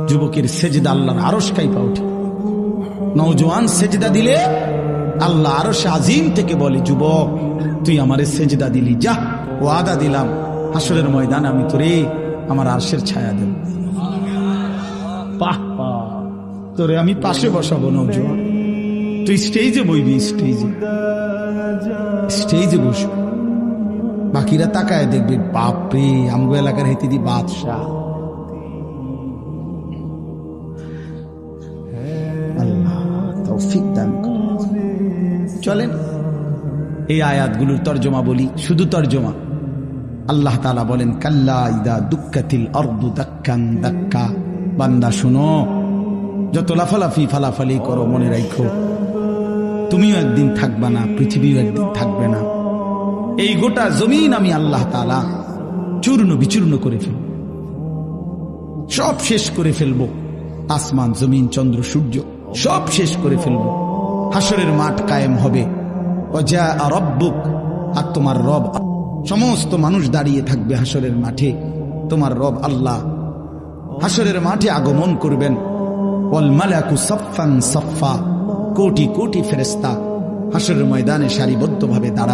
যুবকের সেজদা আল্লাহর আরশ কাঁপা ওঠে। নওজোয়ান সেজদা দিলে আল্লাহ আরশ আজিম থেকে বলে, যুবক তুই আমারে সেজদা দিলি, যা ওয়াদা দিলাম হাসরের ময়দান আমি তোরে আমার আরশের ছায়া দেব। বাহ বাহ, তোরে আমি পাশে বসাবো নওজোয়ান, তুই স্টেজে বইবি, স্টেজে বসবি, বাকিরা তাকায় দেখবে, বাপরে আমগো এলাকার হেতি দি বাদশাহ। আল্লাহ তৌফিক দান করুন। চলেন এই আয়াতগুলোর তর্জমা বলি, শুধু তর্জমা। আল্লাহ তাআলা বলেন, কাল্লা ইদা দুক্কাতিল আরদু দাক্কান দাক্কা। বান্দা শুনো, যত লাফালাফি ফালাফালি করো মনে রাখো তুমিও একদিন থাকবা না, পৃথিবীও একদিন থাকবে না। এই গোটা জমিন আমি আল্লাহ তাআলা চূর্ণ বিচূর্ণ করে ফেলব, সব শেষ করে ফেলবো। আসমান জমিন চন্দ্র সূর্য সব শেষ করে ফেলবো। হাসরের মাঠ কায়েম হবে। ওয়া রাব্বুক, আর তোমার রব, সমস্ত মানুষ দাঁড়িয়ে থাকবে হাসরের মাঠে। তোমার রব আল্লাহ হাসরের মাঠে আগমন করবেন। ওয়াল মালাকু সাফফান সাফফা, কোটি কোটি ফেরেশতা হাসরের ময়দানে সারিবদ্ধভাবে দাঁড়াবে।